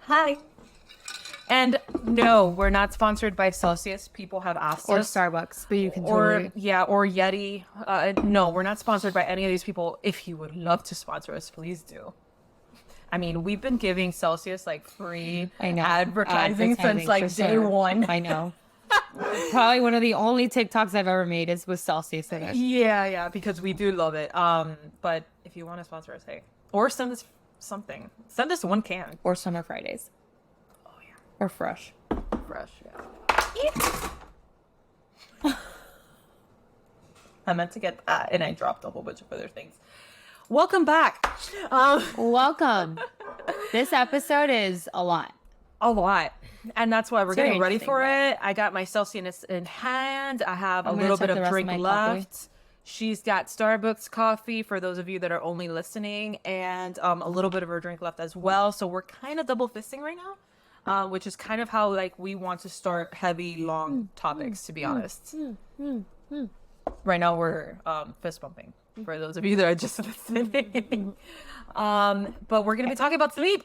Hi. And no, we're not sponsored by Celsius. People have asked Or us. Starbucks, but you can Or totally... or Yeti. No, we're not sponsored by any of these people. If you would love to sponsor us, please do. I mean, we've been giving Celsius like free advertising since like day one. I know. Probably one of the only TikToks I've ever made is with Celsius in it. Yeah, because we do love it. But if you want to sponsor us, hey, or send us something. Send us one can. Or Summer Fridays. Oh yeah, Or Fresh. fresh. Yeah. I meant to get that, and I dropped a whole bunch of other things. Welcome back. Welcome. This episode is a lot. A lot. And that's why we're Very getting ready interesting, for right? it. I got my Celsius in hand. I have a I'm gonna little check bit the of rest of drink my left. coffee. She's got Starbucks coffee for those of you that are only listening, and a little bit of her drink left as well. So we're kind of double fisting right now, which is kind of how like we want to start heavy, long topics, to be honest. Right now we're fist bumping for those of you that are just listening. But we're gonna be talking about sleep.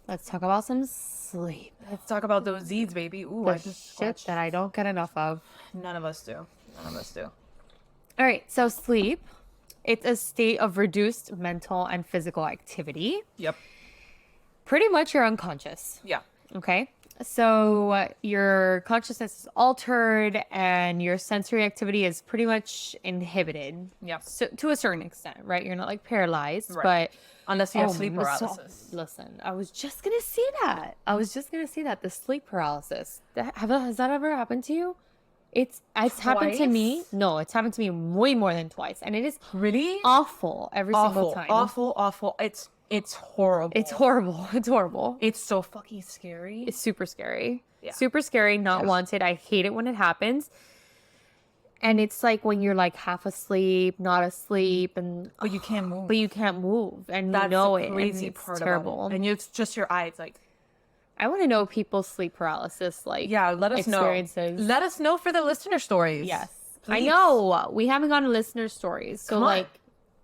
Let's talk about some sleep. Let's talk about those Z's, baby. Ooh, The I just shit scratched. that I don't get enough of. None of us do. None of us do. All right, so sleep, it's a state of reduced mental and physical activity. Yep. Pretty much you're unconscious, Yeah. okay? So your consciousness is altered and your sensory activity is pretty much inhibited. Yeah. So, to a certain extent, right? You're not like paralyzed, Right. but... Unless you have Oh, sleep so- paralysis. listen, I was just going to say that. The sleep paralysis. Has that ever happened to you? It's happened to me. Twice? No, it's happened to me way more than twice. And it is Really? awful every single Awful. time. Awful. It's horrible. It's horrible. It's horrible. It's so fucking scary. It's super scary. Yeah. Super scary, not wanted. I hate it when it happens. And it's like when you're like half asleep, not asleep, and But you can't move. but you can't move, and That's you know the it. crazy And it's part terrible. about it. And it's just your eyes, like, I want to know people's sleep paralysis, like, yeah, let us experiences. know. Let us know for the listener stories. Yes. Please. I know. We haven't gotten listener stories. So, Come on. like,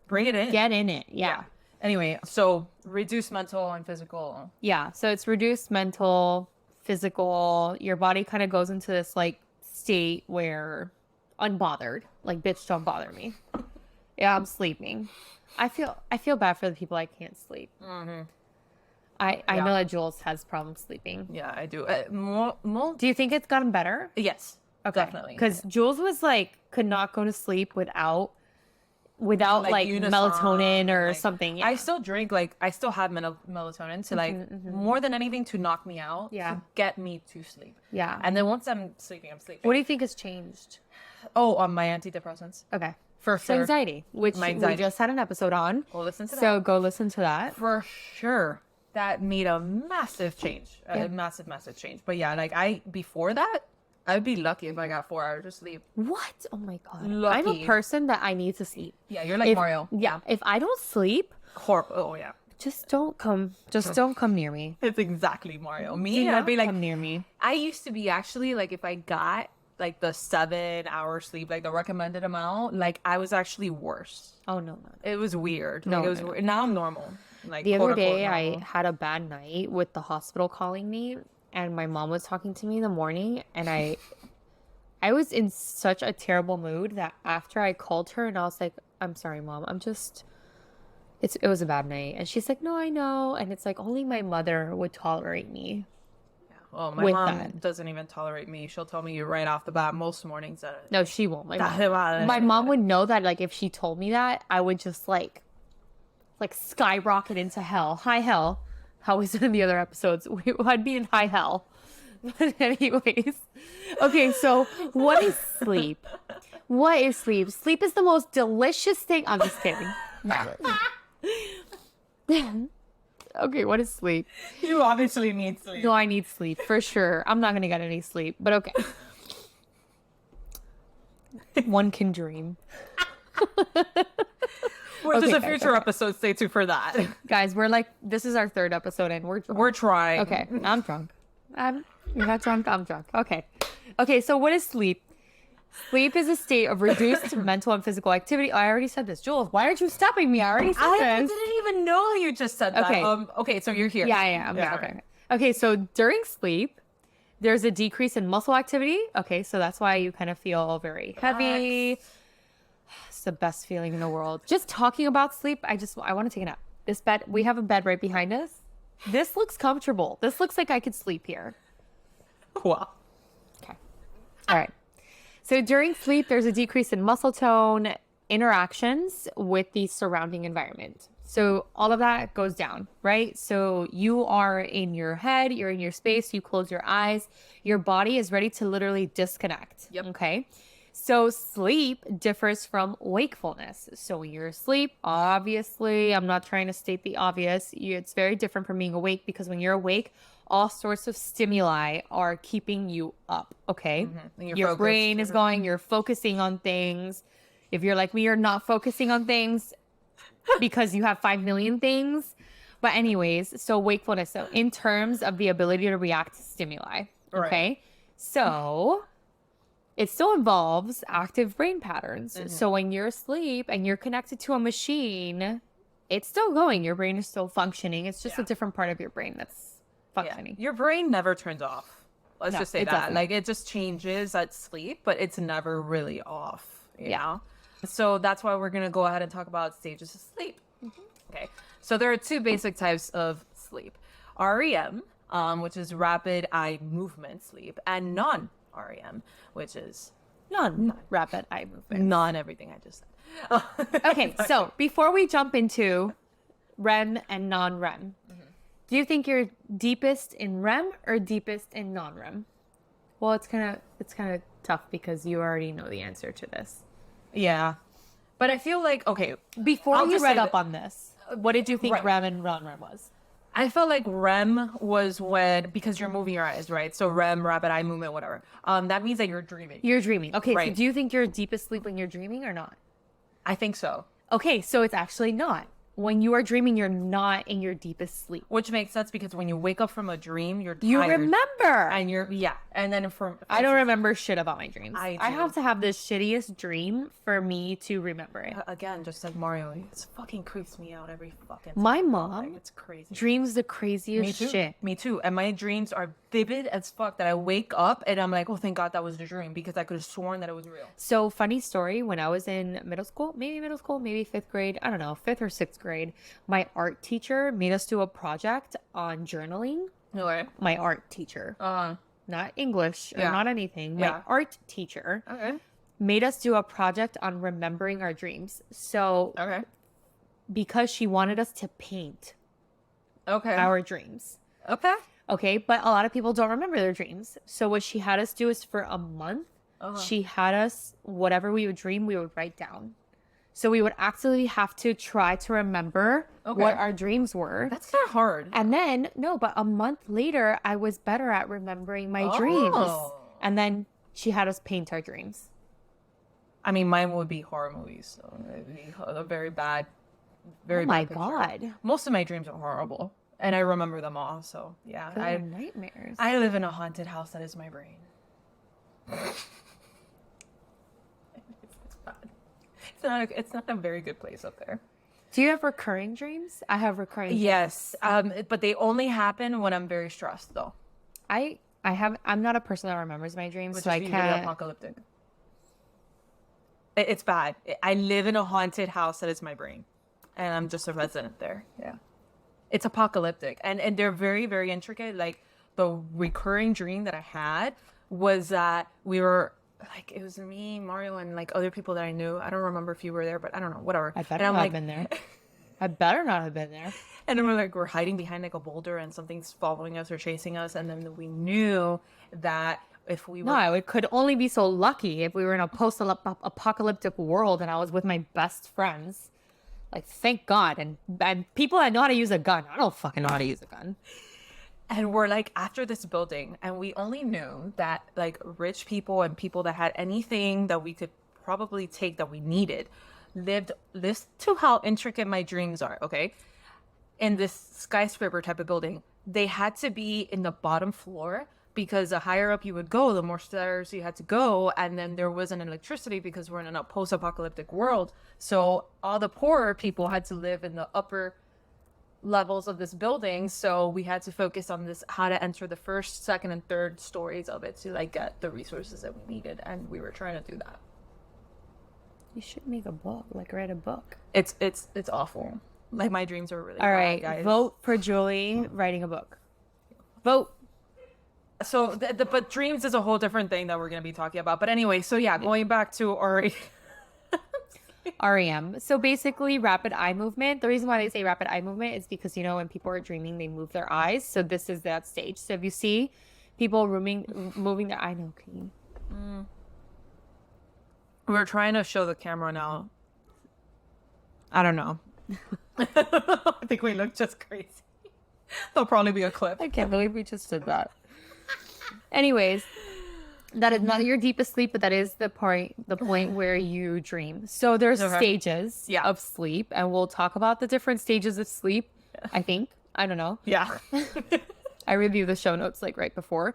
Bring it in. get in it. Yeah. Anyway, so reduce mental and physical. Yeah. So, it's reduced mental, physical. Your body kind of goes into this, like, state where unbothered. Like, bitch, don't bother me. Yeah, I'm sleeping. I feel bad for the people I can't sleep. Mm-hmm. I know that Jules has problems sleeping. Yeah, I do. Do you think it's gotten better? Yes, definitely. Because Jules was like, could not go to sleep without like Unisom, melatonin or like, something. Yeah. I still drink, like, I still have melatonin to, like, more than anything to knock me out, Yeah. to get me to sleep. Yeah. And then once I'm sleeping, I'm sleeping. What do you think has changed? Oh, my antidepressants. Okay. For So sure. anxiety, which My we anxiety. just had an episode on. Go listen to So that. go listen to that. For sure. That made a massive change. Yeah. A massive change. But yeah, like, before that, I'd be lucky if I got 4 hours of sleep. What? Oh my God. I'm Lucky. a person that I need to sleep. Yeah, you're like Mario. Yeah. If I don't sleep, Horrible. Oh, yeah. just don't come near me. It's exactly Mario. Do Me, I'd not be like, come near me. I used to be actually, like, if I got, like, the 7-hour sleep, like, the recommended amount, like, I was actually worse. Oh no. It was weird. No, Like, it was no, no. weird. Now I'm normal. Like, The quote, other day, unquote, I normal. had a bad night with the hospital calling me, and my mom was talking to me in the morning, and I was in such a terrible mood that after I called her and I was like, I'm sorry, Mom, it was a bad night. And she's like, no, I know. And it's like, only my mother would tolerate me. Oh, my with mom that. doesn't even tolerate me. She'll tell me right off the bat most mornings that No, she won't. My my mom would know that, like, if she told me that, I would just like skyrocket into hell. High hell. How we said in the other episodes, I'd be in high hell. But anyways, okay, so what is sleep? What is sleep? Sleep is the most delicious thing. I'm just kidding. Okay, what is sleep? You obviously need sleep. No, I need sleep for sure. I'm not gonna get any sleep, but okay. One can dream. Well, there's Okay, a guys, future okay. episode. Stay tuned for that. Guys, we're like, this is our 3rd episode and We're trying. okay. I'm drunk. You're not drunk. I'm drunk. Okay. Okay. So what is sleep? Sleep is a state of reduced mental and physical activity. I already said this. Jules, why aren't you stopping me? I already said I this. didn't even know you just said that. Okay. Okay, so you're here. Yeah, I am. Yeah, Okay. right. Okay, so during sleep, there's a decrease in muscle activity. Okay, so that's why you kind of feel very heavy. It's the best feeling in the world. Just talking about sleep, I want to take a nap. This bed, we have a bed right behind us. This looks comfortable. This looks like I could sleep here. Wow. Okay. All right. So during sleep, there's a decrease in muscle tone, interactions with the surrounding environment. So all of that goes down, right? So you are in your head, you're in your space, you close your eyes, your body is ready to literally disconnect. Yep. Okay. So sleep differs from wakefulness. So when you're asleep, obviously, I'm not trying to state the obvious. It's very different from being awake because when you're awake, all sorts of stimuli are keeping you up. Okay. And Your focused. brain is going, you're focusing on things. If you're like me, you're not focusing on things because you have 5 million things. But anyways, so wakefulness. So in terms of the ability to react to stimuli. Right. Okay. So it still involves active brain patterns. So when you're asleep and you're connected to a machine, it's still going. Your brain is still functioning. It's just a different part of your brain that's functioning. Your brain never turns off. Let's No, just say it that. doesn't. Like it just changes at sleep, but it's never really off. You Yeah. know? So that's why we're gonna go ahead and talk about stages of sleep. Okay. So there are two basic types of sleep: REM, which is rapid eye movement sleep, and non-REM, which is Non-rapid eye movement. non everything I just said. Okay, so before we jump into REM and non-REM, do you think you're deepest in REM or deepest in non-REM? Well, it's kind of tough because you already know the answer to this. Yeah. But I feel like, okay, Before I'll you just read say up that- on this, what did you think Right. REM and non-REM was? I felt like REM was when, because you're moving your eyes, right? So REM, rapid eye movement, whatever. That means that you're dreaming. You're dreaming. Okay, Right. so do you think you're deepest sleep when you're dreaming or not? I think so. Okay, so it's actually not. When you are dreaming, you're not in your deepest sleep. Which makes sense because when you wake up from a dream, you're You tired. remember. And and then I don't remember shit about my dreams. I I do. have to have the shittiest dream for me to remember it. Again, just like Mario, it fucking creeps me out every fucking My time. mom Like, it's crazy. dreams the Me craziest too. shit. Me too. And my dreams are vivid as fuck that I wake up and I'm like, oh, thank God that was the dream because I could have sworn that it was real. So funny story, when I was in middle school, maybe 5th grade, I don't know, 5th or 6th grade, my art teacher made us do a project on journaling. No way. My art teacher, not English or Yeah. not anything. My Yeah. art teacher Okay. made us do a project on remembering our dreams. So Okay. because she wanted us to paint Okay. our dreams. Okay. Okay, but a lot of people don't remember their dreams. So what she had us do is for a month, she had us, whatever we would dream, we would write down. So we would actually have to try to remember what our dreams were. That's kind of hard. And then, no, but a month later, I was better at remembering my dreams. Oh. And then she had us paint our dreams. I mean, mine would be horror movies. So it'd be a very bad, very Oh my bad picture. God. Most of my dreams are horrible. And I remember them all. So yeah. They're nightmares. I live in a haunted house that is my brain. It's bad. It's not a very good place up there. Do you have recurring dreams? I have recurring dreams. Yes. But they only happen when I'm very stressed though. I'm not a person that remembers my dreams, Which so is I usually can't. apocalyptic. It's bad. I live in a haunted house that is my brain. And I'm just a resident there. Yeah. It's apocalyptic. And they're very, very intricate. Like the recurring dream that I had was that we were like, it was me, Mario, and like other people that I knew. I don't remember if you were there, but I don't know, whatever. I better and I'm not like, have been there. I better not have been there. and then we're hiding behind like a boulder and something's following us or chasing us. And then we knew that if we were No, I could only be so lucky if we were in a post-apocalyptic world and I was with my best friends. Like, thank God. And people that know how to use a gun. I don't fucking know how to use a gun. And we're like after this building, and we only knew that like rich people and people that had anything that we could probably take that we needed lived. Listen to how intricate my dreams are, okay? In this skyscraper type of building, they had to be in the bottom floor because the higher up you would go, the more stairs you had to go, and then there wasn't electricity because we're in a post-apocalyptic world. So all the poorer people had to live in the upper levels of this building, so we had to focus on this, how to enter the first, second, and third stories of it to like get the resources that we needed, and we were trying to do that. You should make a book, like write a book. It's awful. Like, my dreams are really All bad, right, guys. vote for Julie writing a book. Vote. So but dreams is a whole different thing that we're going to be talking about. But anyway, so yeah, going back to REM. So basically, rapid eye movement. The reason why they say rapid eye movement is because, you know, when people are dreaming, they move their eyes. So this is that stage. So if you see people moving their eye, no, can you? we're trying to show the camera now. I don't know. I think we look just crazy. There'll probably be a clip. I can't believe we just did that. Anyways, that is not your deepest sleep, but that is the point where you dream. So there's stages of sleep, and we'll talk about the different stages of sleep. I think. I don't know. Yeah. I review the show notes like right before.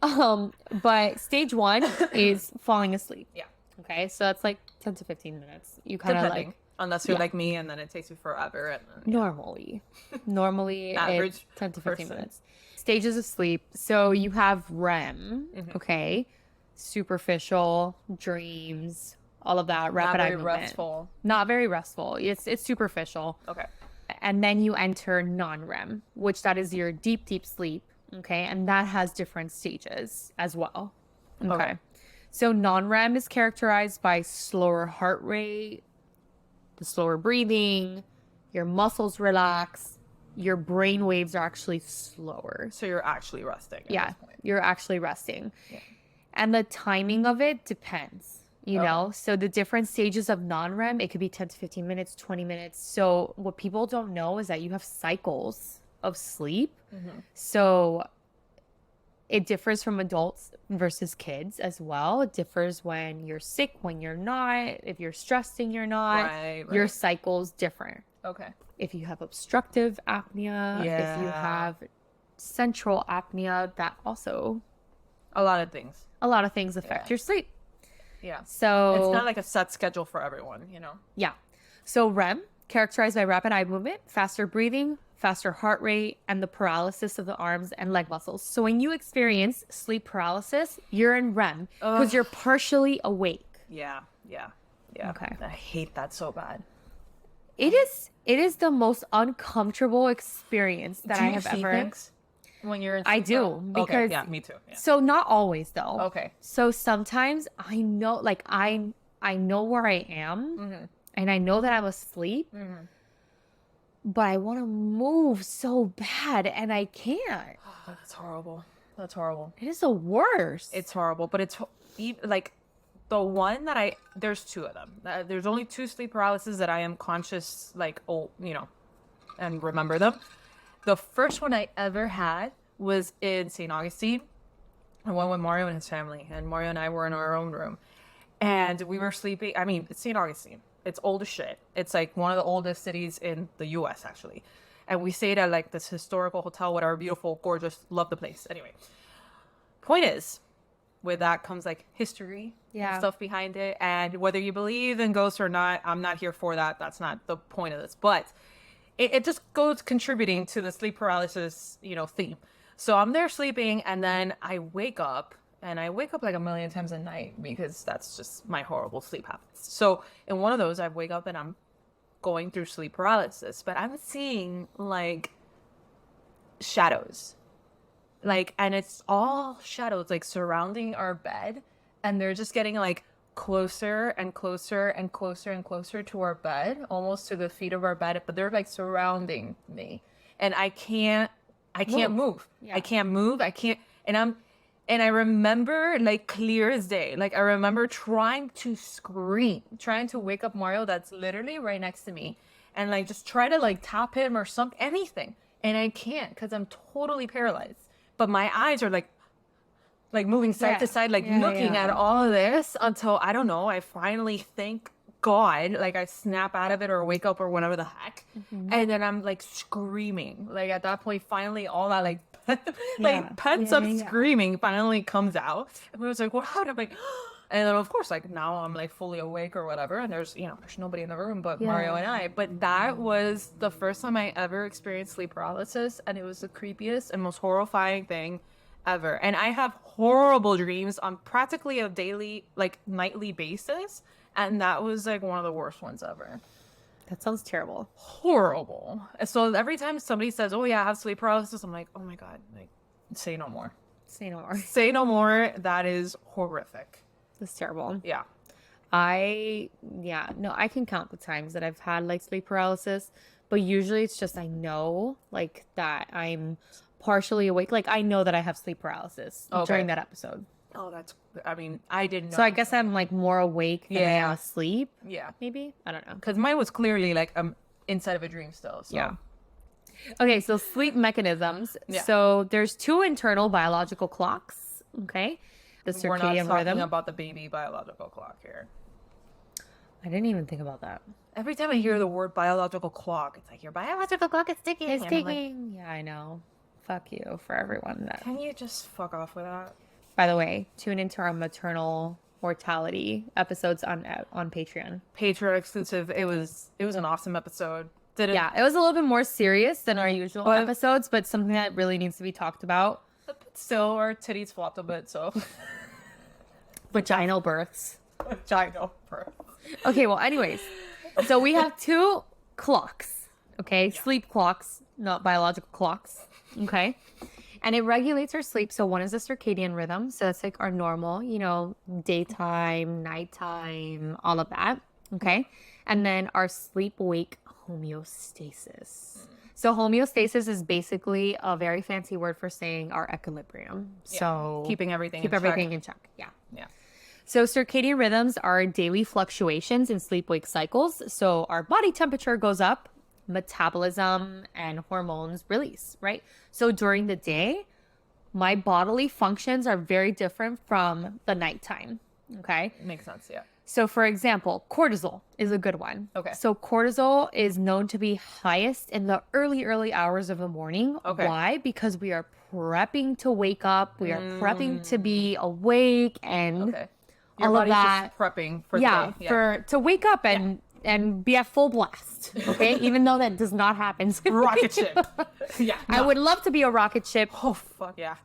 But stage 1 is falling asleep. Yeah. Okay, so that's like 10 to 15 minutes. You kind of like, unless you're like me, and then it takes you forever. And then, normally average it's 10 to 15 minutes. Stages of sleep. So you have REM, okay, superficial dreams, all of that, rapid eye movement. Restful. Not very restful. It's superficial. Okay. And then you enter non-REM, which that is your deep sleep, okay, and that has different stages as well. Okay. So non-REM is characterized by slower heart rate, the slower breathing, your muscles relax, your brain waves are actually slower. So you're actually resting. Yeah, you're actually resting. Yeah. And the timing of it depends, you know? So the different stages of non-REM, it could be 10 to 15 minutes, 20 minutes. So what people don't know is that you have cycles of sleep. So it differs from adults versus kids as well. It differs when you're sick, when you're not, if you're stressing, you're not. Right. Your cycle's different. Okay. If you have obstructive apnea, if you have central apnea, that also... A lot of things affect your sleep. Yeah. So... It's not like a set schedule for everyone, you know? Yeah. So REM, characterized by rapid eye movement, faster breathing, faster heart rate, and the paralysis of the arms and leg muscles. So when you experience sleep paralysis, you're in REM because you're partially awake. Yeah. Okay. I hate that so bad. It is the most uncomfortable experience that I have ever. When you're in I do because me too. Yeah. So not always though. Okay. So sometimes I know, like I know where I am, and I know that I'm asleep, but I want to move so bad and I can't. That's horrible. That's horrible. It is the worst. It's horrible, but it's like the one that there's 2 of them. There's only 2 sleep paralysis that I am conscious, like, and remember them. The first one I ever had was in St. Augustine. I went with Mario and his family, and Mario and I were in our own room, and we were sleeping. I mean, it's St. Augustine. It's old as shit. It's like one of the oldest cities in the U.S. actually, and we stayed at like this historical hotel, whatever, beautiful, gorgeous, love the place. Anyway, point is, with that comes like history, stuff behind it, and whether you believe in ghosts or not, I'm not here for that. That's not the point of this, but it just goes contributing to the sleep paralysis, theme. So I'm there sleeping, and then I wake up, and I wake up like a million times a night because that's just my horrible sleep habits. So in one of those, I wake up and I'm going through sleep paralysis, but I'm seeing like shadows, and it's all shadows like surrounding our bed, and they're just getting like closer and closer and closer and closer to our bed, almost to the feet of our bed, but they're like surrounding me, and I can't move. I can't move. And I remember like clear as day, like I remember trying to scream, trying to wake up Mario that's literally right next to me, and like just try to like tap him or something, anything, and I can't because I'm totally paralyzed. But my eyes are like moving side to side, looking at all of this until, I don't know, I finally thank God, like I snap out of it or wake up or whatever the heck. And then I'm like screaming. Like at that point, finally all that like like pent up screaming finally comes out. And we was like, what? I'm like, and then of course, like now I'm like fully awake or whatever. And there's, there's nobody in the room but Mario and I. But that was the first time I ever experienced sleep paralysis. And it was the creepiest and most horrifying thing ever. And I have horrible dreams on practically a daily, like nightly basis. And that was like one of the worst ones ever. That sounds terrible. Horrible. So every time somebody says, oh yeah, I have sleep paralysis, I'm like, oh my God, like, say no more. Say no more. Say no more. That is horrific. That's terrible. Yeah. I can count the times that I've had like sleep paralysis, but usually it's just I know like that I'm partially awake. Like I know that I have sleep paralysis during that episode. Oh, I didn't know. So I guess I'm like more awake than I am asleep. Yeah. Maybe? I don't know. Because mine was clearly like inside of a dream still. So. Yeah. Okay, so sleep mechanisms. Yeah. So there's 2 internal biological clocks. Okay. The circadian We're not talking rhythm. about the baby biological clock here. I didn't even think about that. Every time I hear the word biological clock, it's like your biological clock is ticking. It's And I'm ticking. Yeah, I know. Fuck you for everyone that. Can you just fuck off with that? By the way, tune into our maternal mortality episodes on Patreon. Patreon exclusive. It was an awesome episode. Yeah, it was a little bit more serious than our usual episodes, but something that really needs to be talked about. But still, our titties flopped a bit, so. Vaginal births. Vaginal birth. Okay, well, anyways. So we have 2 clocks, okay? Yeah. Sleep clocks, not biological clocks, okay? And it regulates our sleep. So one is the circadian rhythm. So that's like our normal, daytime, nighttime, all of that. Okay. And then our sleep-wake homeostasis. So homeostasis is basically a very fancy word for saying our equilibrium. Yeah. So keeping everything in check. Yeah. Yeah. So circadian rhythms are daily fluctuations in sleep-wake cycles. So our body temperature goes up, metabolism and hormones release, right? So during the day, my bodily functions are very different from the nighttime. Okay. Makes sense. Yeah. So for example, cortisol is a good one. Okay. So cortisol is known to be highest in the early hours of the morning. Okay. Why? Because we are prepping to wake up. We are prepping to be awake and Your all of that. Just prepping for the day. To wake up and be at full blast, okay? Even though that does not happen. Rocket ship. Yeah. No. I would love to be a rocket ship. Oh, fuck yeah.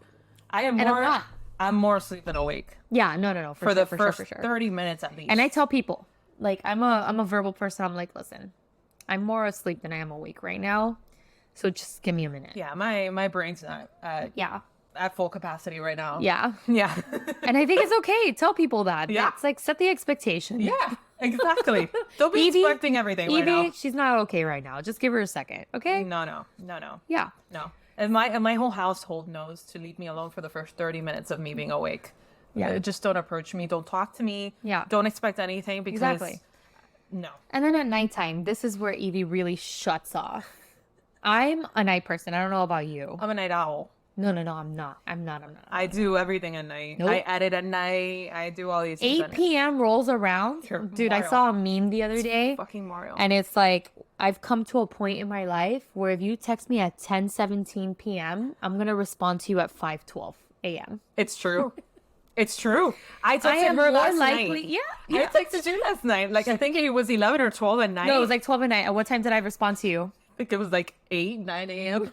I'm more asleep than awake. Yeah, no. For the first 30 minutes at least. And I tell people, like, I'm a verbal person. I'm like, listen, I'm more asleep than I am awake right now. So just give me a minute. Yeah, my brain's not at full capacity right now. Yeah. Yeah. And I think it's okay. Tell people that. Yeah. It's like, set the expectation. Yeah, exactly. Don't be expecting everything right now. She's not okay right now. Just give her a second, okay? No. Yeah. No. And my whole household knows to leave me alone for the first 30 minutes of me being awake. Yeah. Just don't approach me. Don't talk to me. Yeah. Don't expect anything because... Exactly. No. And then at nighttime, this is where Evie really shuts off. I'm a night person. I don't know about you. I'm a night owl. No, I'm not. I do everything at night. Nope. I edit at night. I do all these things 8 p.m. rolls around. Dude, Mario. I saw a meme the other day. Fucking Mario. And it's like, I've come to a point in my life where if you text me at 10:17 p.m., I'm going to respond to you at 5:12 a.m. It's true. It's true. I I texted am her more last likely. night. Yeah. I texted you last night. Like, I think it was 11 or 12 at night. No, it was like 12 at night. At what time did I respond to you? I think it was like 8, 9 a.m.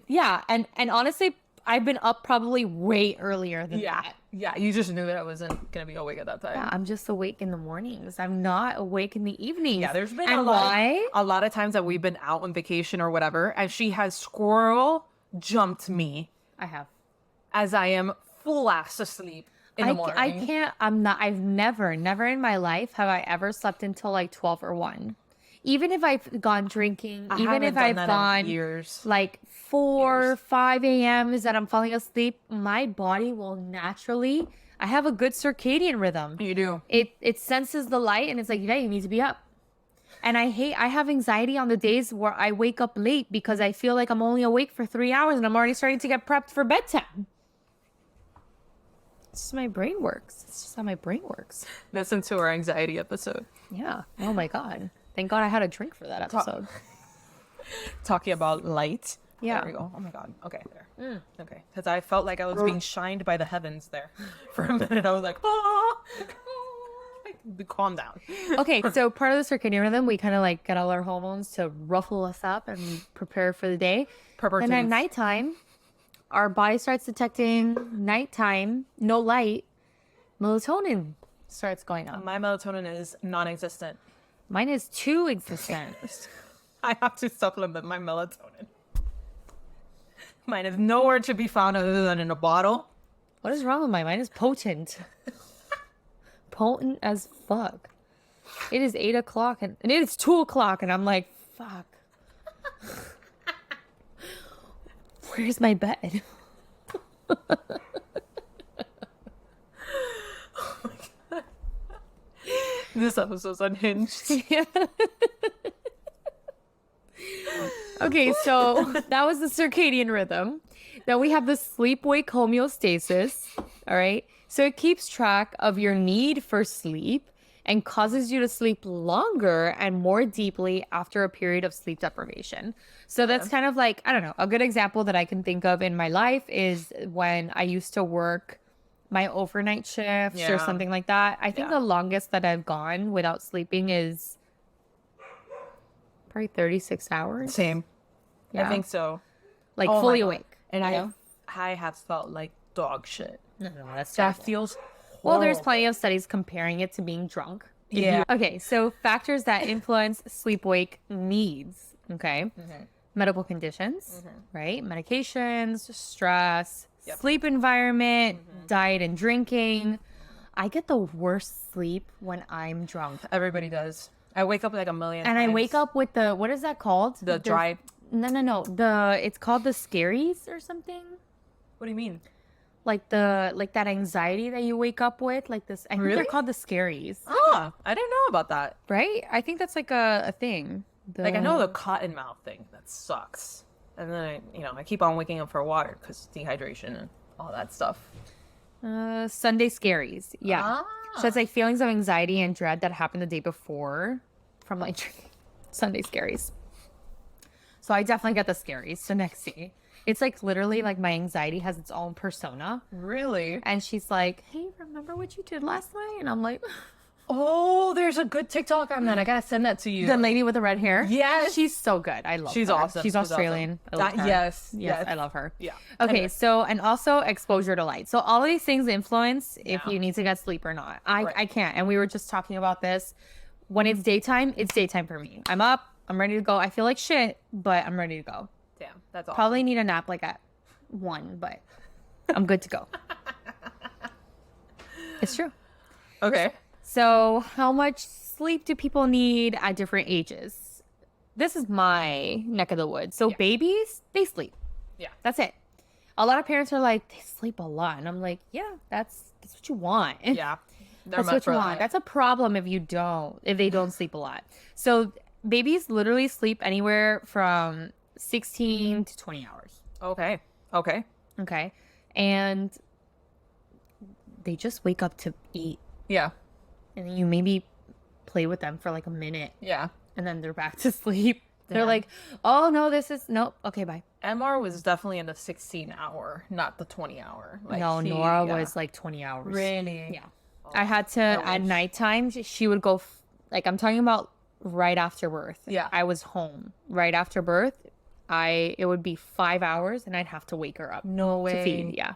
Yeah. And honestly, I've been up probably way earlier than that. Yeah, you just knew that I wasn't going to be awake at that time. Yeah, I'm just awake in the mornings. I'm not awake in the evenings. Yeah, there's been and a lot of times that we've been out on vacation or whatever, and she has squirrel jumped me I have. as I am full ass asleep in the morning. I can't, I've never in my life have I ever slept until like 12 or 1. Even if I've gone drinking, even if I've gone years. like 4, 5 a.m. is that I'm falling asleep, my body will naturally, I have a good circadian rhythm. You do. It senses the light and it's like, yeah, you need to be up. And I have anxiety on the days where I wake up late because I feel like I'm only awake for 3 hours and I'm already starting to get prepped for bedtime. It's just my brain works. It's just how my brain works. Listen to our anxiety episode. Yeah. Oh my God. Thank God I had a drink for that episode. Talking about light. Yeah. There we go. Oh my God. Okay, there. Okay. Because I felt like I was being shined by the heavens there for a minute. I was like, oh, calm down. Okay, so part of the circadian rhythm, we kind of like get all our hormones to ruffle us up and prepare for the day. Then at nighttime, our body starts detecting nighttime, no light, melatonin starts going up. My melatonin is non-existent. Mine is too existent. I have to supplement my melatonin. Mine is nowhere to be found other than in a bottle. What is wrong with mine? Mine is potent. Potent as fuck. It is 8 o'clock and it is 2 o'clock and I'm like, fuck. Where's my bed? This episode's unhinged. Okay, so that was the circadian rhythm. Then we have the sleep-wake homeostasis. All right. So it keeps track of your need for sleep and causes you to sleep longer and more deeply after a period of sleep deprivation. So that's kind of like, I don't know, a good example that I can think of in my life is when I used to work my overnight shifts or something like that. I think the longest that I've gone without sleeping is probably 36 hours. Same. Yeah. I think so. Like Oh my fully God. awake. And you know? I have felt like dog shit. No, that's That terrible. feels Well, there's horrible. plenty of studies comparing it to being drunk. Yeah. Okay, so factors that influence sleep-wake needs. Okay. Medical conditions, right? Medications, stress, sleep environment, diet and drinking. I get the worst sleep when I'm drunk. Everybody does. I wake up like a million And times. I wake up with the, what is that called? The dry... No. It's called the scaries or something. What do you mean? Like that anxiety that you wake up with, like this. I think they're Really? called the scaries. Oh, I didn't know about that. Right? I think that's like a thing. Like, I know the cotton mouth thing. That sucks. And then, I keep on waking up for water because dehydration and all that stuff. Sunday scaries. Yeah. So it's like feelings of anxiety and dread that happened the day before from like drinking. Sunday scaries. So I definitely get the scaries. So next day, it's like literally like my anxiety has its own persona. Really? And she's like, hey, remember what you did last night? And I'm like, Oh, there's a good TikTok on that. I gotta send that to you. the lady with the red hair? Yes. She's so good. I love her. She's awesome. She's Australian. awesome. I love her. Yes. I love her. Yeah. Okay, Anyway. so, and also exposure to light. So all of these things influence if Yeah. you need to get sleep or not. Right. I can't. And we were just talking about this. When it's daytime for me. I'm up. I'm ready to go. I feel like shit, but I'm ready to go. Damn, that's awesome. Probably need a nap like at 1, but I'm good to go. It's true. Okay. So, how much sleep do people need at different ages? This is my neck of the woods. So, babies, they sleep. Yeah. That's it. A lot of parents are like, they sleep a lot. And I'm like, yeah, that's what you want. Yeah. They're That's meant what for you that. want. That's a problem if they don't sleep a lot. So, babies literally sleep anywhere from 16 to 20 hours. Okay. Okay. And they just wake up to eat. Yeah. And then you maybe play with them for like a minute. Yeah. And then they're back to sleep. They're Yeah. like, oh, no, nope. Okay, bye. MR was definitely in the 16-hour, not the 20-hour. Like, no, he- Nora yeah. was like 20 hours. Really? Yeah. I had to, at wish. nighttime, she would go, like, I'm talking about right after birth. Yeah. I was home right after birth. It would be 5 hours and I'd have to wake her up No way. to feed. Yeah.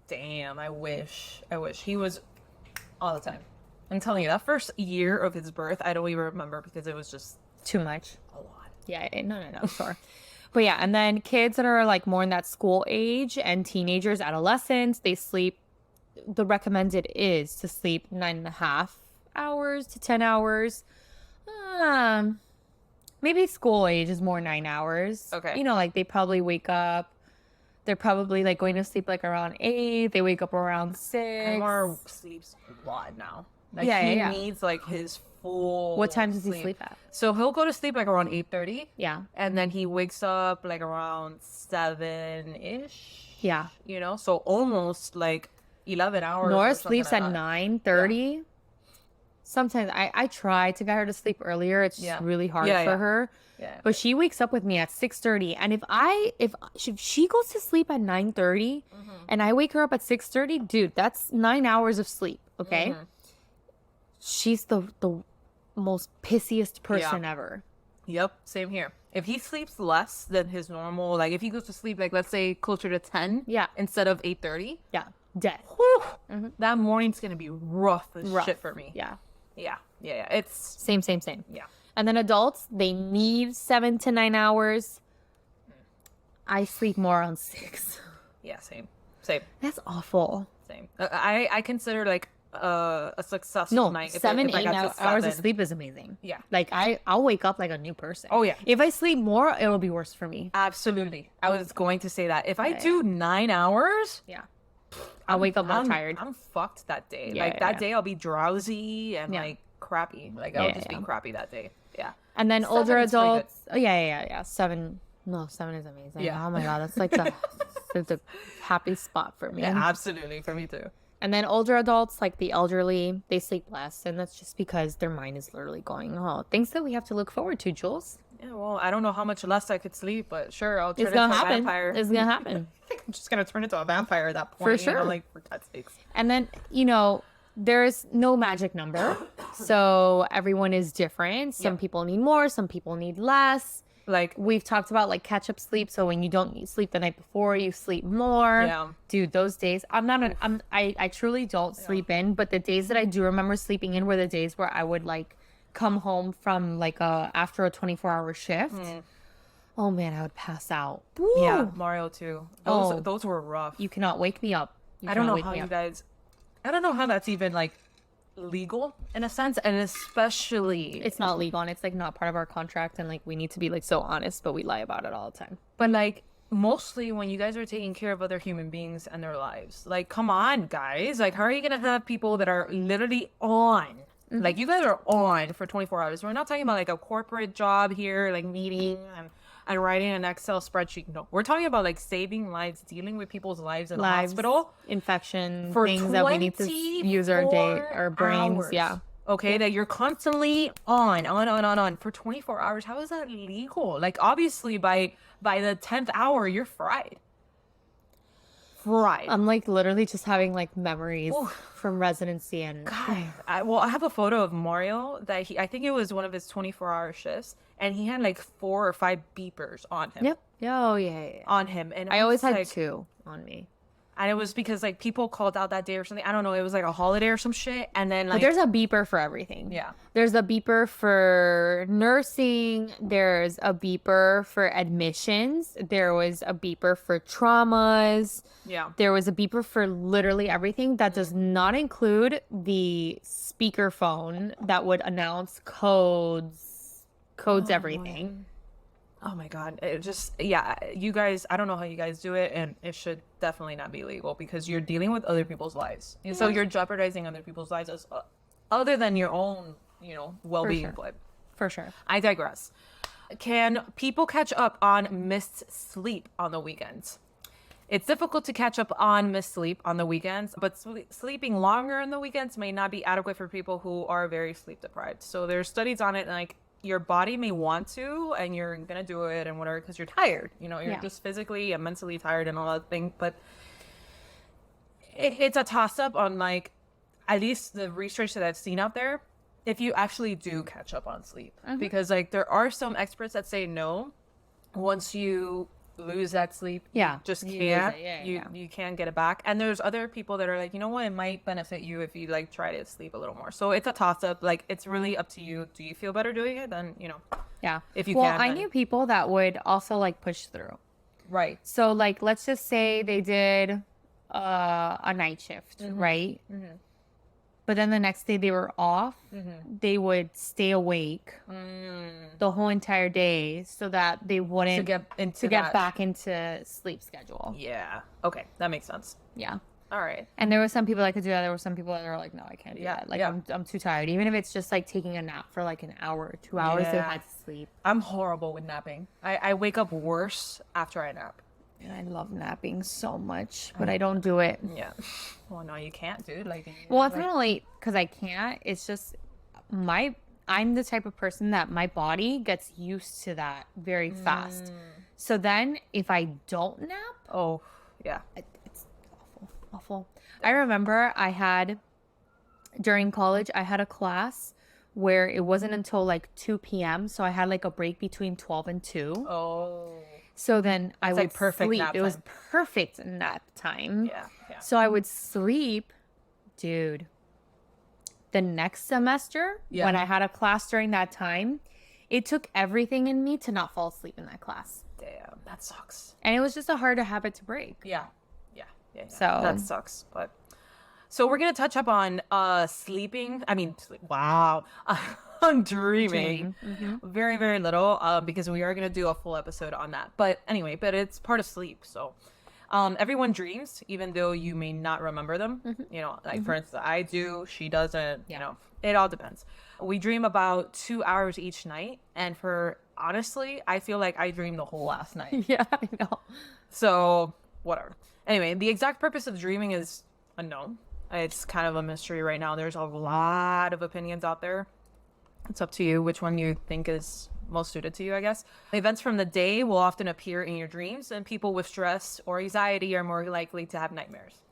Damn, I wish. He was all the time. I'm telling you, that first year of his birth, I don't even remember because it was just Too much. a lot. Yeah. No, sure. But yeah, and then kids that are like more in that school age and teenagers, adolescents, they sleep. The recommended is to sleep 9.5 hours to 10 hours. Maybe school age is more 9 hours. Okay. Like they probably wake up. They're probably like going to sleep like around 8. They wake up around 6. MR sleeps a lot now. Like, Yeah, he yeah. needs like his full. What time does he sleep at? So he'll go to sleep like around 8:30, Yeah. and then he wakes up like around 7-ish. Yeah. So almost like 11 hours. Nora or something sleeps like at that. 9:30. sometimes I try to get her to sleep earlier. It's just really hard for her. Yeah. But she wakes up with me at 6:30, and if she goes to sleep at 9:30 and I wake her up at 6:30, dude, that's 9 hours of sleep, okay? She's the most pissiest person ever. Yep, same here. If he sleeps less than his normal, like if he goes to sleep like let's say closer to 10 instead of 8:30, Dead. that morning's going to be rough as shit for me. Yeah. It's Same. yeah. And then adults, they need 7 to 9 hours. I sleep more on 6. Yeah, same. That's awful. Same. I consider like a successful night. 7, if I 8 got to hours of 7. sleep is amazing. Yeah. Like I'll wake up like a new person. Oh, yeah. If I sleep more, it'll be worse for me. Absolutely. I was going to say that. If I do 9 hours, I'll wake up more tired. I'm fucked that day. Yeah, like that day I'll be drowsy and like crappy. Like I'll just be crappy that day. Yeah. And then 7 older is pretty good. adults. Oh yeah. 7. No, 7 is amazing. Yeah. Oh my god, that's like the happy spot for me. Yeah, absolutely. For me too. And then older adults, like the elderly, they sleep less, and that's just because their mind is literally going, oh, things that we have to look forward to, Jules. Yeah, well, I don't know how much less I could sleep, but sure, I'll turn It's into gonna a happen. vampire. It's gonna happen. I'm just gonna turn into a vampire at that point. For sure. Like for God's sakes. And then, there's no magic number. So everyone is different. Some people need more, some people need less. Like We've talked about like catch up sleep. So when you don't sleep the night before, you sleep more. Yeah. Dude, those days, I truly don't sleep in, but the days that I do remember sleeping in were the days where I would like come home from like after a 24-hour shift. Oh man, I would pass out. Woo! yeah, Mario too. Those were rough. You cannot wake me up. I don't know how you guys. I don't know how that's even like legal in a sense, and especially It's not legal and it's like not part of our contract, and like we need to be like so honest, but we lie about it all the time. but like mostly when you guys are taking care of other human beings and their lives. Like, come on, guys. Like, how are you gonna have people that are literally on? Like, you guys are on for 24 hours. We're not talking about like a corporate job here, like meeting and writing an Excel spreadsheet. No, we're talking about like saving lives, dealing with people's lives in the hospital. Infection, For things that we need to use our day, our brains. hours. Yeah. Okay, that you're constantly on for 24 hours. How is that legal? Like, obviously, by the 10th hour, you're fried. I'm like literally just having like memories from residency and God. I have a photo of Mario that I think it was one of his 24-hour shifts, and he had like 4 or 5 beepers on him. Yep. Oh yeah. On him, and I always had like, 2 on me. and it was because like people called out that day or something. I don't know. It was like a holiday or some shit, and then But like there's a beeper for everything. Yeah. There's a beeper for nursing. There's a beeper for admissions. There was a beeper for traumas. yeah. There was a beeper for literally everything. That does not include the speakerphone that would announce codes, everything. Oh my God. It just, yeah, you guys, I don't know how you guys do it, and it should definitely not be legal because you're dealing with other people's lives. And so you're jeopardizing other people's lives as other than your own, well-being. sure. But For sure. I digress. Can people catch up on missed sleep on the weekends? It's difficult to catch up on missed sleep on the weekends, but sleeping longer on the weekends may not be adequate for people who are very sleep deprived. So there's studies on it, like your body may want to, and you're gonna do it and whatever because you're tired. You're just physically and mentally tired and all that thing. But it's a toss up on like at least the research that I've seen out there. If you actually do catch up on sleep, because like there are some experts that say no, once you lose that sleep, you just can't. You can't get it back. And there's other people that are like, you know what, it might benefit you if you like try to sleep a little more. So it's a toss up. Like, it's really up to you. Do you feel better doing it? Then Yeah. if you well, can. I then- knew people that would also like push through. right. So like, let's just say they did a night shift, right? But then the next day they were off. They would stay awake the whole entire day so that they wouldn't to get back into sleep schedule. Yeah. Okay, that makes sense. Yeah. All right. And there were some people that could do that. There were some people that were like, no, I can't do Yeah, that. Like, yeah. I'm too tired. Even if it's just like taking a nap for like an hour or 2 hours, they Yeah. had to sleep. I'm horrible with napping. I wake up worse after I nap. And I love napping so much, but I don't do it. Yeah. Well, no, you can't, dude. Like. Well, it's not only because I can't. It's just I'm the type of person that my body gets used to that very fast. So then if I don't nap, Oh, yeah. it's awful. I remember during college, I had a class where it wasn't until like 2 p.m. So I had like a break between 12 and 2. Oh. So then I would like perfect sleep. nap It was time. perfect nap time. Yeah. So I would sleep, dude. The next semester, when I had a class during that time, it took everything in me to not fall asleep in that class. Damn, that sucks. And it was just a harder habit to break. Yeah. So that sucks. But so we're gonna touch up on sleeping. I mean, wow, on dreaming. Very, very little, because we are gonna do a full episode on that. But anyway, it's part of sleep. So, everyone dreams, even though you may not remember them. You know, like for instance, I do. She doesn't. You know, it all depends. We dream about 2 hours each night, and honestly, I feel like I dreamed the whole last night. yeah, I know. So whatever. Anyway, the exact purpose of dreaming is unknown. It's kind of a mystery right now. There's a lot of opinions out there. It's up to you which one you think is most suited to you, I guess. Events from the day will often appear in your dreams, and people with stress or anxiety are more likely to have nightmares.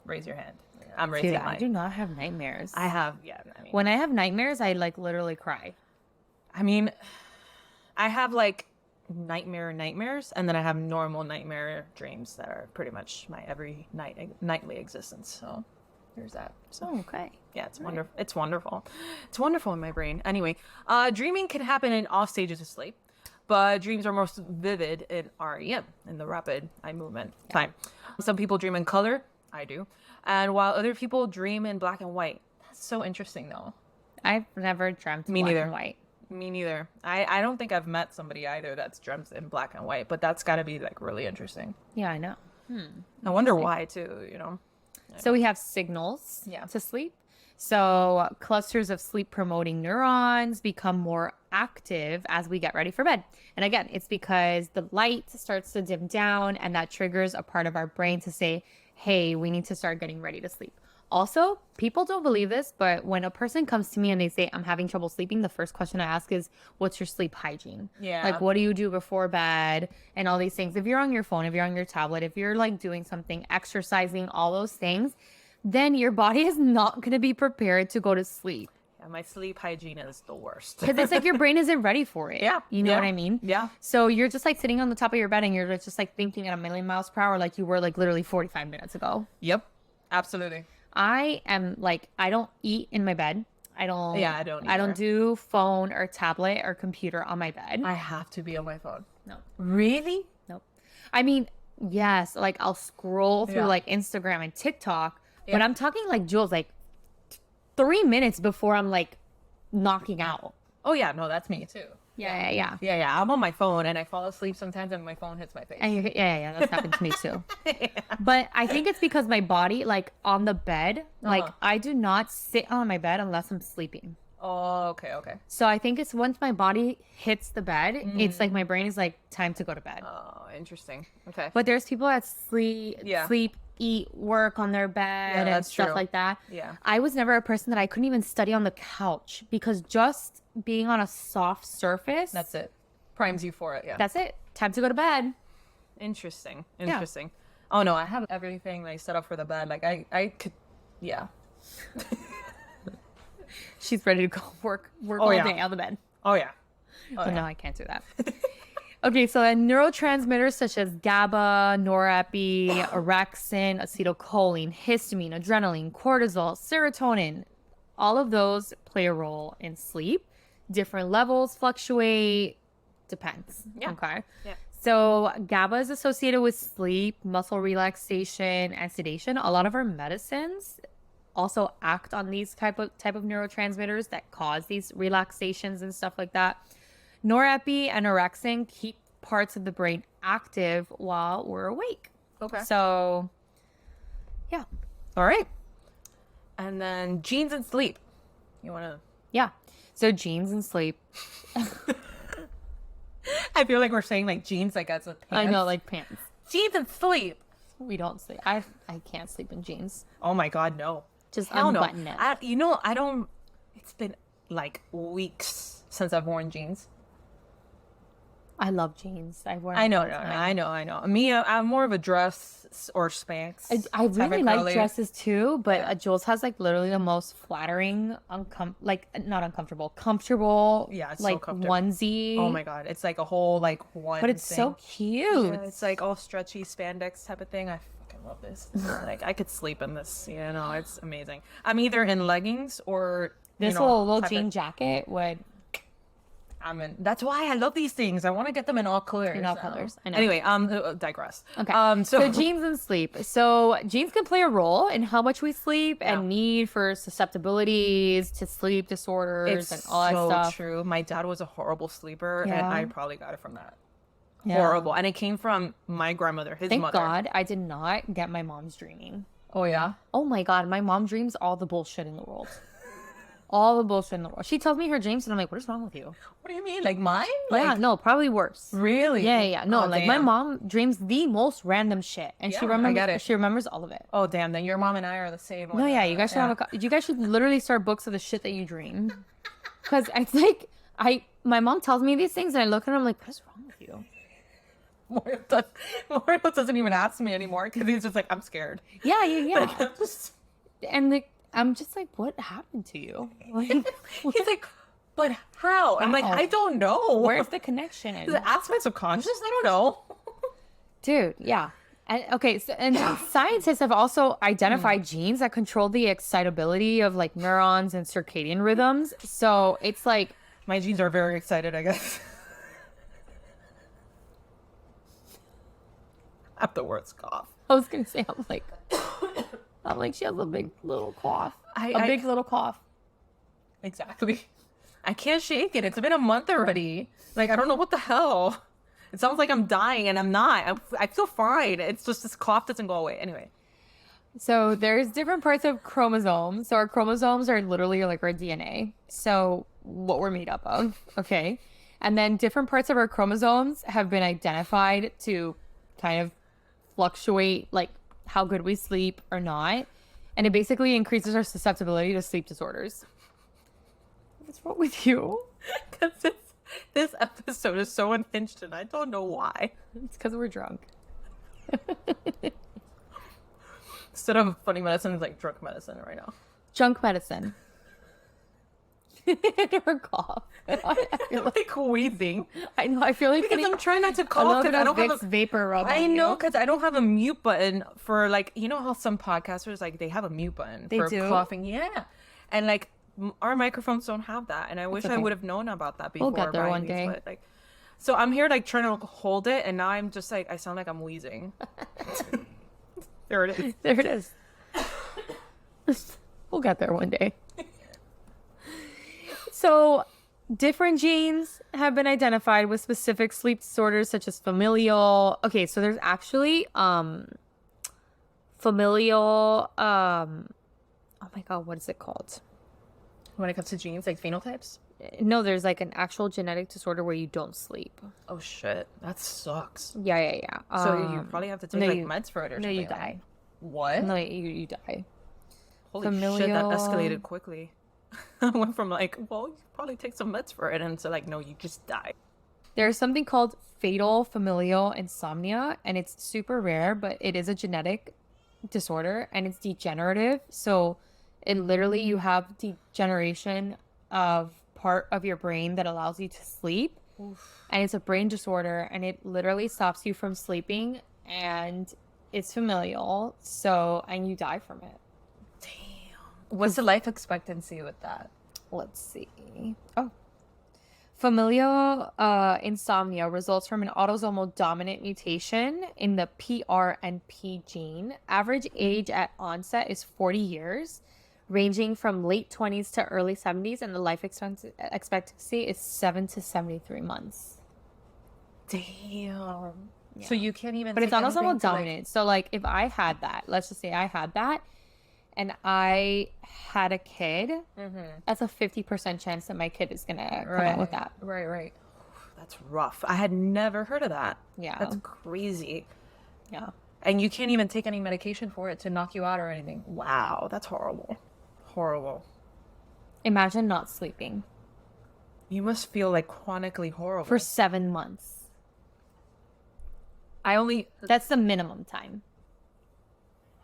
Raise your hand. I'm raising Dude, mine. I do not have nightmares. I have, When I have nightmares, I like literally cry. I mean, I have like nightmares, and then I have normal nightmare dreams that are pretty much my every nightly existence. So there's that. So Okay. yeah, it's wonderful. It's wonderful. It's wonderful in my brain. Anyway, dreaming can happen in all stages of sleep, but dreams are most vivid in REM, in the rapid eye movement time. Some people dream in color. I do. And while other people dream in black and white. That's so interesting, though. I've never dreamt Me black neither. and white. Me neither. I don't think I've met somebody either that's dreamt in black and white, but that's got to be like really interesting. Yeah, I know. I wonder why too, you know. So we have signals to sleep. So clusters of sleep promoting neurons become more active as we get ready for bed. And again, it's because the light starts to dim down, and that triggers a part of our brain to say, hey, we need to start getting ready to sleep. Also, people don't believe this, but when a person comes to me and they say, I'm having trouble sleeping, the first question I ask is, what's your sleep hygiene? Yeah. Like, what do you do before bed? And all these things. If you're on your phone, if you're on your tablet, if you're like doing something, exercising, all those things, then your body is not going to be prepared to go to sleep. Yeah, my sleep hygiene is the worst. Because it's like your brain isn't ready for it. Yeah. You know what I mean? Yeah. So you're just like sitting on the top of your bed and you're just like thinking at a million miles per hour like you were like literally 45 minutes ago. Yep. Absolutely. I am like, I don't eat in my bed. I don't either. do phone or tablet or computer on my bed. I have to be on my phone. No. Really? Nope. I mean, yes, like I'll scroll through like Instagram and TikTok, but I'm talking like Jules, like 3 minutes before I'm like knocking out. Oh yeah, no, that's me too. Yeah. Yeah. I'm on my phone and I fall asleep sometimes and my phone hits my face. And yeah, that's happened to me too. But I think it's because my body, like on the bed, like I do not sit on my bed unless I'm sleeping. Oh, okay. So I think it's once my body hits the bed, it's like my brain is like, time to go to bed. Oh, interesting. Okay. But there's people that sleep, eat, work on their bed and stuff like that. Yeah. I was never a person that I couldn't even study on the couch because just being on a soft surface. That's it. Primes you for it. Yeah. That's it. Time to go to bed. Interesting. Oh no, I have everything like set up for the bed. Like I could, yeah. She's ready to go work all day on the bed. Oh yeah. But no, I can't do that. Okay, so neurotransmitters such as GABA, norepi, orexin, acetylcholine, histamine, adrenaline, cortisol, serotonin, all of those play a role in sleep. Different levels fluctuate. Depends. Yeah. Okay. Yeah. So GABA is associated with sleep, muscle relaxation, and sedation. A lot of our medicines also act on these type of neurotransmitters that cause these relaxations and stuff like that. Norepi and orexin keep parts of the brain active while we're awake. Okay. So, yeah. All right. And then genes and sleep. You want to? Yeah. So genes and sleep. I feel like we're saying like jeans like as a pants. I know, like pants. Jeans and sleep. We don't sleep. I can't sleep in jeans. Oh my God, no. Just Hell no. unbutton it. I don't. It's been like weeks since I've worn jeans. I love jeans. I wear. I know, all the time. I know. Me, I'm more of a dress or Spanx. I type really of like girly. dresses too, but Jules has like literally the most flattering, like not uncomfortable, comfortable, Yeah, it's so like comfortable. onesie. Oh my god, it's like a whole like one. But it's thing. so cute. Yeah, it's like all stretchy spandex type of thing. I fucking love this. Like I could sleep in this. You know, it's amazing. I'm either in leggings or This little jean jacket would. That's why I love these things. I want to get them in all colors. In all colors. I know. Anyway, digress. Okay. So jeans and sleep. So jeans can play a role in how much we sleep and need for susceptibilities to sleep disorders and all that so stuff. true. My dad was a horrible sleeper, and Yeah. I probably got it from that. Yeah. Horrible, and it came from my grandmother, his Thank mother. God I did not get my mom's dreaming. Oh yeah. Oh my God, my mom dreams all the bullshit in the world. All the bullshit in the world. She tells me her dreams, and I'm like, what is wrong with you? What do you mean? Like mine? Yeah, no, probably worse. Really? Yeah. No, Oh, like my damn. mom dreams the most random shit, and she Yeah, I remembers. get it. She remembers all of it. Oh damn! Then your mom and I are the same. No, yeah, you guys should have you guys should literally start books of the shit that you dream. Because it's like my mom tells me these things, and I look at her, I'm like, what is wrong with you? Mario doesn't even ask me anymore because he's just like, I'm scared. Yeah. Like, I'm just... And I'm just like, what happened to you? Like, He's like, but how? I'm like, How? I don't know. where's the connection? Is it ask my subconscious? I don't know. Dude, yeah. And okay, so and scientists have also identified genes that control the excitability of like neurons and circadian rhythms. So it's like My genes are very excited, I guess. I have the worst cough. I was gonna say, I'm like she has a big little cough. A big little cough. Exactly. I can't shake it. It's been a month already. Like, I don't know what the hell. It sounds like I'm dying, and I'm not. I feel fine. It's just this cough doesn't go away. Anyway. So there's different parts of chromosomes. So our chromosomes are literally like our DNA. So what we're made up of. Okay. And then different parts of our chromosomes have been identified to kind of fluctuate like how good we sleep or not. And it basically increases our susceptibility to sleep disorders. What's wrong with you? Because this episode is so unhinged, and I don't know why. It's because we're drunk. Instead of funny medicine, it's like drunk medicine right now. Junk medicine. Her cough. I feel like, Like wheezing. I know. I feel like Because I'm trying not to a cough little because bit I of don't have Vicks a... vapor rub. I on know, you. because I don't have a mute button for, like, you know how some podcasters, like, they have a mute button They for do? coughing. Yeah. And, like, our microphones don't have that. And I wish I okay. would have known about that before. We'll get there buying one these, day. but, like, so I'm here, like, trying to hold it, and now I'm just, like, I sound like I'm wheezing. There it is. There it is. We'll get there one day. So, different genes have been identified with specific sleep disorders such as familial. Okay, so there's actually familial oh my God, what is it called? When it comes to genes, like phenotypes? No, there's like an actual genetic disorder where you don't sleep. Oh, shit. That sucks. Yeah. So you probably have to take, no, like, you- meds for it or No, something. you die. What? No, you die. Holy shit, that familial- escalated quickly. I went from, like, well, you probably take some meds for it, and to, like, no, you just die. There's something called fatal familial insomnia, and it's super rare, but it is a genetic disorder, and it's degenerative. So it literally, you have degeneration of part of your brain that allows you to sleep. Oof. And it's a brain disorder, and it literally stops you from sleeping, and it's familial. So, and you die from it. What's the life expectancy with that? Let's see. Oh. Familial insomnia results from an autosomal dominant mutation in the PRNP gene. Average age at onset is 40 years, ranging from late 20s to early 70s, and the life expectancy is 7 to 73 months. Damn. Yeah. So you can't even. But it's take autosomal anything to, like- dominant. So, like, if I had that, let's just say I had that, and I had a kid, that's a 50% chance that my kid is going to come out with that. Right. That's rough. I had never heard of that. Yeah. That's crazy. Yeah. And you can't even take any medication for it to knock you out or anything. Wow, that's horrible. Horrible. Imagine not sleeping You must feel like chronically horrible. for 7 months. I only, That's the minimum time.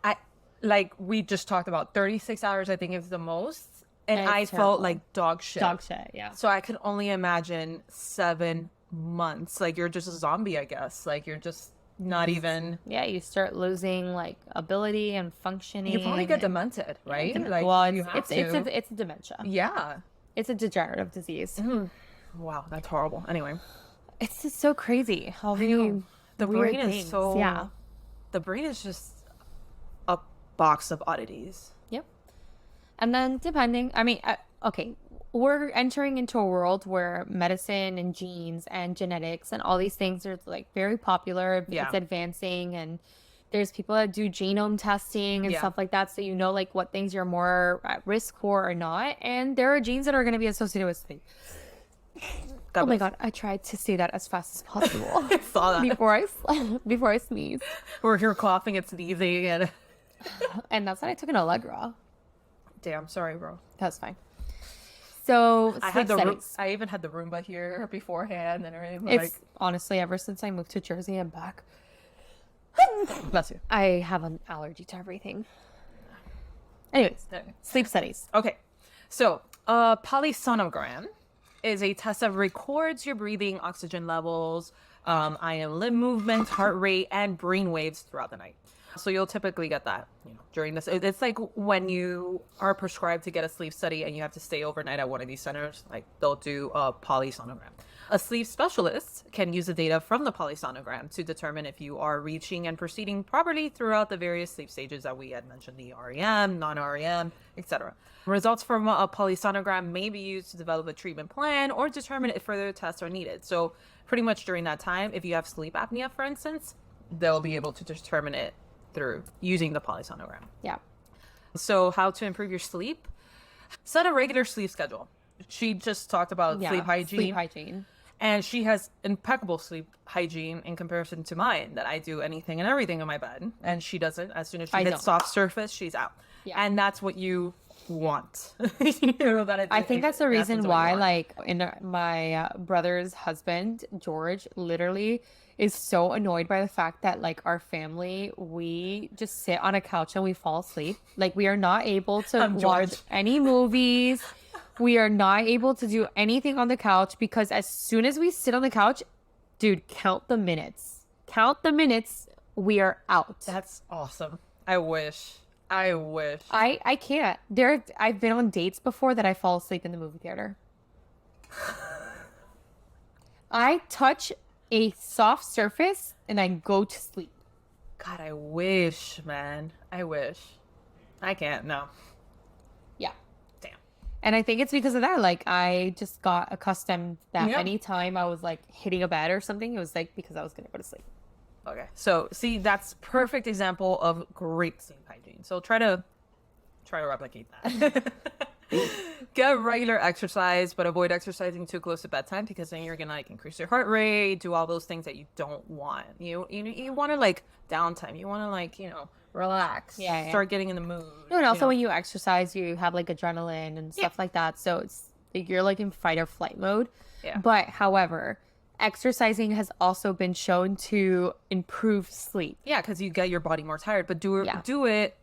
I like we just talked about 36 hours, I think is the most. And And I it's felt terrible. like dog shit. Dog shit, yeah. So I can only imagine 7 months. Like you're just a zombie, I guess. Like you're just not even. Yeah, you start losing like ability and functioning. You probably get demented, right? Like well, you have it's to. it's a dementia. Yeah. It's a degenerative disease. Wow, that's horrible. Anyway, It's just so crazy how many the weird brain is things. so. Yeah. The brain is just a box of oddities. Yep. And then depending, I mean, okay, we're entering into a world where medicine and genes and genetics and all these things are like very popular. Yeah. It's advancing, and there's people that do genome testing and Yeah. stuff like that. So you know like what things you're more at risk for or not. And there are genes that are going to be associated with sleep. God Oh my bless. God, I tried to say that as fast as possible I saw that. before I sneeze. We're here coughing and sneezing and. And that's when I took an Allegra. Damn, sorry, bro. That's fine. So I sleep had the settings. I even had the Roomba here beforehand and everything. It's Like, honestly ever since I moved to Jersey and back, bless you. I have an allergy to everything. Anyways, sleep studies. Okay, so a polysonogram is a test that records your breathing, oxygen levels, eye and limb movement, heart rate, and brain waves throughout the night. So you'll typically get that, during this. It's like when you are prescribed to get a sleep study and you have to stay overnight at one of these centers, like they'll do a polysonogram. A sleep specialist can use the data from the polysonogram to determine if you are reaching and proceeding properly throughout the various sleep stages that we had mentioned, the REM, non-REM, etc. Results from a polysonogram may be used to develop a treatment plan or determine if further tests are needed. So pretty much during that time, if you have sleep apnea, for instance, they'll be able to determine it through using the polysonogram. Yeah. So how to improve your sleep? Set a regular sleep schedule. She just talked about Yeah. sleep hygiene. Sleep hygiene. And she has impeccable sleep hygiene in comparison to mine, that I do anything and everything in my bed. And she doesn't. As soon as she I hits don't. soft surface, she's out. Yeah. And that's what you want. I think that's the reason why, like. like, my brother's husband, George, literally is so annoyed by the fact that, like, our family, we just sit on a couch and we fall asleep. Like, we are not able to I'm watch George. any movies. We are not able to do anything on the couch because as soon as we sit on the couch, dude, count the minutes. Count the minutes. We are out. That's awesome. I wish. I can't. I've been on dates before that I fall asleep in the movie theater. I touch a soft surface and I go to sleep. God, I wish, man. I wish. I can't. No. Yeah. Damn. And I think it's because of that. Like, I just got accustomed that Yeah. anytime I was like hitting a bed or something, it was like because I was going to go to sleep. Okay. So see, that's perfect example of great sleep hygiene. So try to replicate that. Get regular exercise, but avoid exercising too close to bedtime because then you're gonna like increase your heart rate, do all those things that you don't want. You want to like downtime. You want to like relax. Yeah. Start getting in the mood. No, and also you know? when you exercise, you have like adrenaline and stuff like that. So it's like you're like in fight or flight mode. Yeah. But however, exercising has also been shown to improve sleep. Yeah, because you get your body more tired, but do it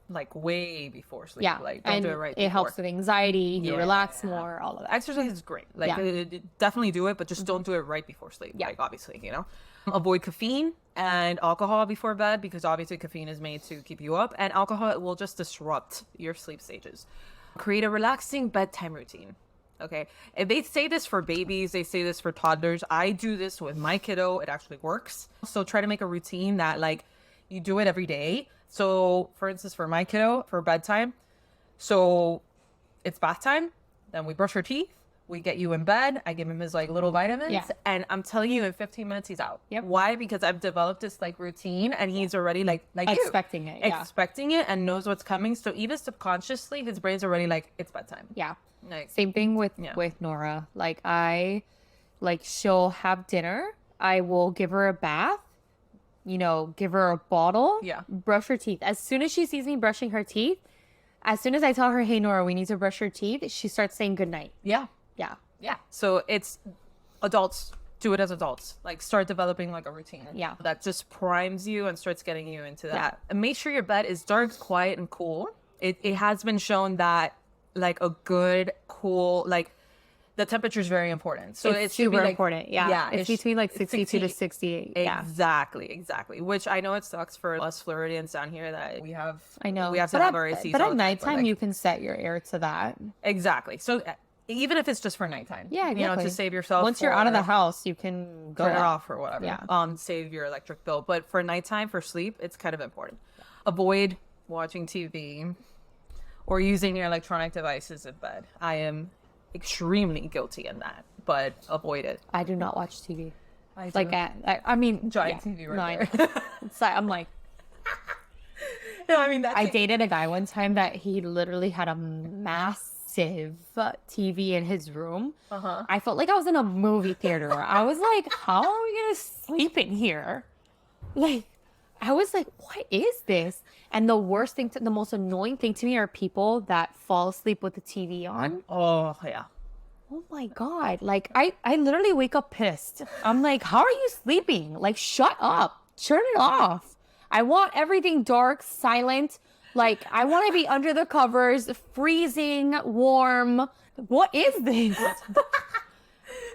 like way before sleep. Yeah. Like don't and do it right it helps before. with anxiety, you Yeah. relax more, all of that. Exercise is great. Like Yeah. definitely do it, but just don't do it right before sleep. Yeah. Like obviously, Avoid caffeine and alcohol before bed because obviously caffeine is made to keep you up and alcohol will just disrupt your sleep stages. Create a relaxing bedtime routine. Okay. If they say this for babies, they say this for toddlers. I do this with my kiddo. It actually works. So try to make a routine that like you do it every day. So for instance, for my kiddo, for bedtime, so it's bath time, then we brush our teeth, we get you in bed, I give him his like little vitamins, Yeah. and I'm telling you in 15 minutes he's out. Yep. Why? Because I've developed this like routine and he's already like you. Expecting it, yeah. Expecting it and knows what's coming. So even subconsciously his brain's already like it's bedtime. Yeah. Like Same thing with Yeah. Nora. Like she'll have dinner. I will give her a bath. give her a bottle. Yeah. Brush her teeth. As soon as she sees me brushing her teeth, as soon as I tell her, hey, Nora, we need to brush her teeth, she starts saying goodnight. Yeah. Yeah. Yeah. So it's adults. Do it as adults. Like start developing like a routine. Yeah. That just primes you and starts getting you into that. And make sure your bed is dark, quiet, and cool. It has been shown that like a good, cool, like the temperature is very important. So It's it should be super like, important. Yeah. It's between like 62 to 68. Yeah. Exactly. Which I know it sucks for us Floridians down here that we have. I know. We have to But have at- our ACs. But all at the time, nighttime, like- you can set your air to that. Exactly. So even if it's just for nighttime. Yeah, exactly. To save yourself. Once you're out of the for- house, you can go turn it out. off or whatever. Yeah. Save your electric bill. But for nighttime, for sleep, it's kind of important. Avoid watching TV or using your electronic devices in bed. I am extremely guilty in that, but avoid it. I do not watch TV. I Like, I mean, giant yeah. TV No, right I there. know. It's like, I'm like, No, I mean that's I it. dated a guy one time that he literally had a massive TV in his room. Uh-huh. I felt like I was in a movie theater. I was like, how are we gonna sleep in here? Like, I was like, what is this? And the worst thing, the most annoying thing to me are people that fall asleep with the TV on. Oh yeah. Oh my God. Like, I literally wake up pissed. I'm like, how are you sleeping? Like, shut up. Turn it off. I want everything dark, silent. Like, I want to be under the covers, freezing, warm. What is this?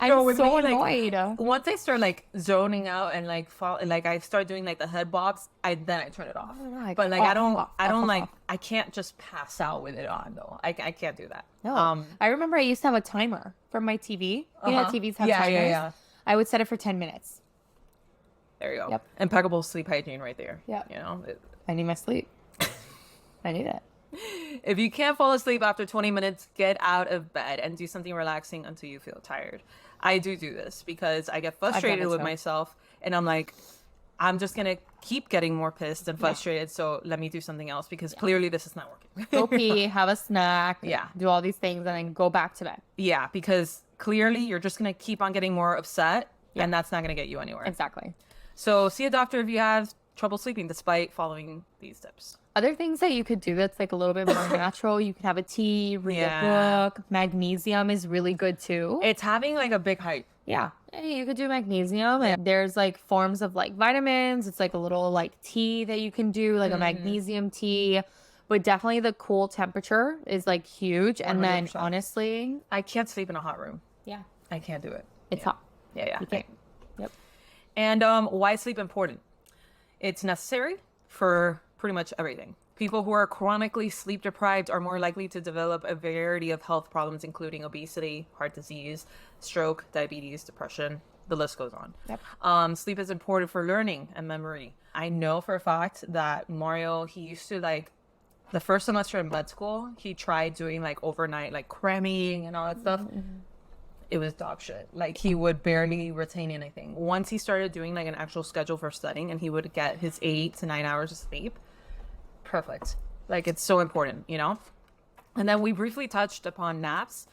I'm No, with so me, like, annoyed. Once I start like zoning out and like fall, like I start doing like the head bobs, I turn it off. like, But like off, I don't off, like off. I can't just pass out with it on though. I can't do that. No. I remember I used to have a timer for my TV. You know, Uh-huh. TVs have Yeah, timers. yeah. I would set it for 10 minutes. There you go. Yep. Impeccable sleep hygiene right there. Yep. You know, I need my sleep. I need it. if you can't fall asleep after 20 minutes, get out of bed and do something relaxing until you feel tired. I do this because I get frustrated it with too. myself and I'm like, I'm just going to keep getting more pissed and frustrated. So let me do something else because clearly this is not working. Go pee, have a snack, Yeah. do all these things, and then go back to bed. Yeah, because clearly you're just going to keep on getting more upset and that's not going to get you anywhere. Exactly. So see a doctor if you have trouble sleeping despite following these tips. Other things that you could do that's like a little bit more natural, you could have a tea, read Yeah. a book. Magnesium is really good too. It's having like a big hype. Yeah. You could do magnesium, and there's like forms of like vitamins. It's like a little like tea that you can do, like a magnesium tea. But definitely the cool temperature is like huge. And then 100%. honestly, I can't sleep in a hot room. yeah, I can't do it. it's hot. Yeah. You can't. Yep. And why sleep important? It's necessary for pretty much everything. People who are chronically sleep deprived are more likely to develop a variety of health problems, including obesity, heart disease, stroke, diabetes, depression. The list goes on. Yep. Sleep is important for learning and memory. I know for a fact that Mario, he used to like the first semester in med school, he tried doing like overnight, like cramming and all that stuff. It was dog shit. Like he would barely retain anything. Once he started doing like an actual schedule for studying and he would get his 8 to 9 hours of sleep, perfect. Like it's so important, you know? And then we briefly touched upon naps,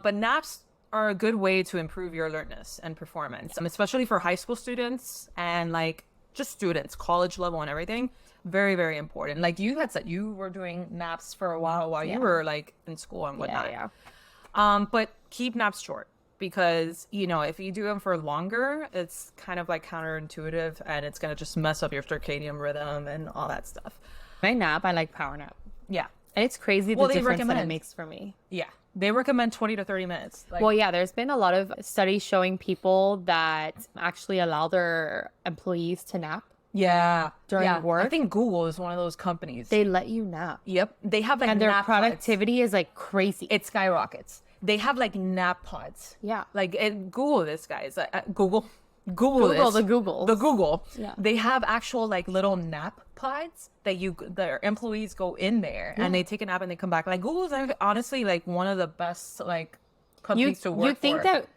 but naps are a good way to improve your alertness and performance, especially for high school students and like just students, college level and everything. Very, very important. Like you had said, you were doing naps for a while you were like in school and whatnot. Yeah. But keep naps short because, you know, if you do them for longer, it's kind of like counterintuitive and it's going to just mess up your circadian rhythm and all that stuff. My nap, I like power nap. Yeah. And it's crazy the Well, they difference that it recommend- makes for me. Yeah. They recommend 20 to 30 minutes. Like, Well, yeah, there's been a lot of studies showing people that actually allow their employees to nap. yeah. during work. I think Google is one of those companies. They let you nap. Yep. They have like And their nap pods. productivity is like crazy. It skyrockets. They have like nap pods. Yeah. Like Google this, guys. Google Google this. the Googles. The Google. Yeah. They have actual like little nap pods that their employees go in there and they take a nap and they come back. Like Google's honestly like one of the best like companies to work you think for. that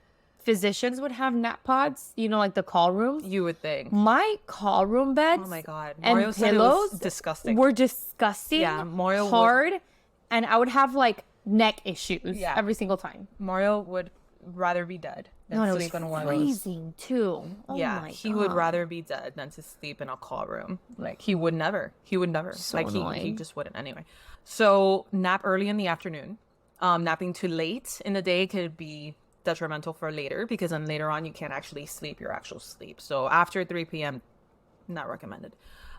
physicians would have nap pods? You know, like the call rooms? You would think. My call room beds Oh my God. and Mario said it was pillows disgusting. were disgusting, Yeah, Mario would- hard, and I would have like neck issues Yeah. every single time. Mario would rather be dead than No, it was sleep in one of those. freezing too. Oh Yeah, my he would God. rather be dead than to sleep in a call room. Like he would never. So Like he annoying. just wouldn't anyway. So nap early in the afternoon. Napping too late in the day could be detrimental for later because then later on you can't actually sleep your actual sleep. So after 3 p.m., not recommended.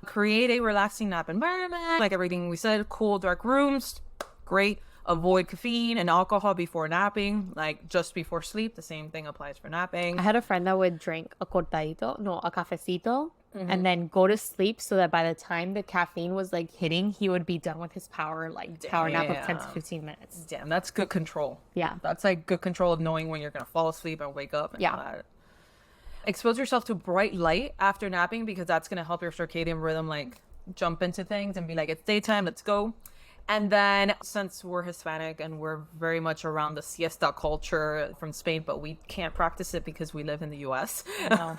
Create a relaxing nap environment, like everything we said. Cool, dark rooms, great. Avoid caffeine and alcohol before napping, like just before sleep. The same thing applies for napping. I had a friend that would drink a cafecito, and then go to sleep so that by the time the caffeine was like hitting, he would be done with his power nap of 10 to 15 minutes. Damn, that's good control. Yeah. That's like good control of knowing when you're gonna fall asleep and wake up. And Yeah. all that. Expose yourself to bright light after napping because that's gonna help your circadian rhythm like jump into things and be like, it's daytime, let's go. And then since we're Hispanic and we're very much around the siesta culture from Spain, but we can't practice it because we live in the US. No.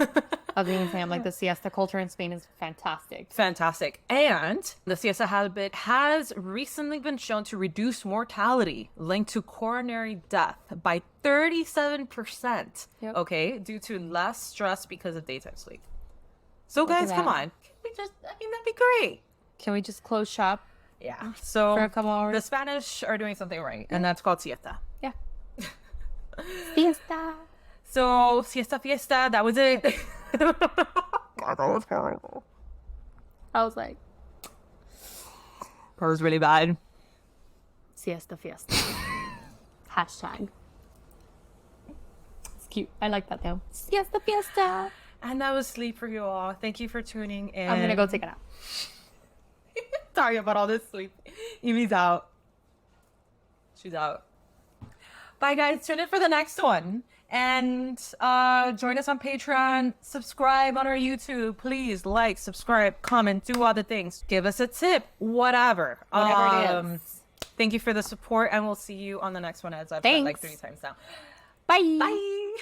I was going to say, I'm like, the siesta culture in Spain is fantastic. Fantastic. And the siesta habit has recently been shown to reduce mortality linked to coronary death by 37%. Yep. Okay, due to less stress because of daytime sleep. So at guys, come that. on. That'd be great. Can we just close shop? Yeah. So For a couple hours? the Spanish are doing something right, and that's called siesta. Yeah. Siesta. So siesta fiesta, that was it. God, that was horrible. I was like, That was really bad. siesta fiesta. Hashtag. It's cute. I like that though. Siesta fiesta. And that was sleep for you all. Thank you for tuning in. I'm going to go take a nap. Sorry about all this sleep. Evie's out. She's out. Bye, guys. Tune in for the next one. And join us on Patreon. Subscribe on our YouTube. Please like, subscribe, comment, do all the things. Give us a tip. Whatever. Whatever it is. Thank you for the support. And we'll see you on the next one as I've said like Thanks. 3 times now. Bye. Bye.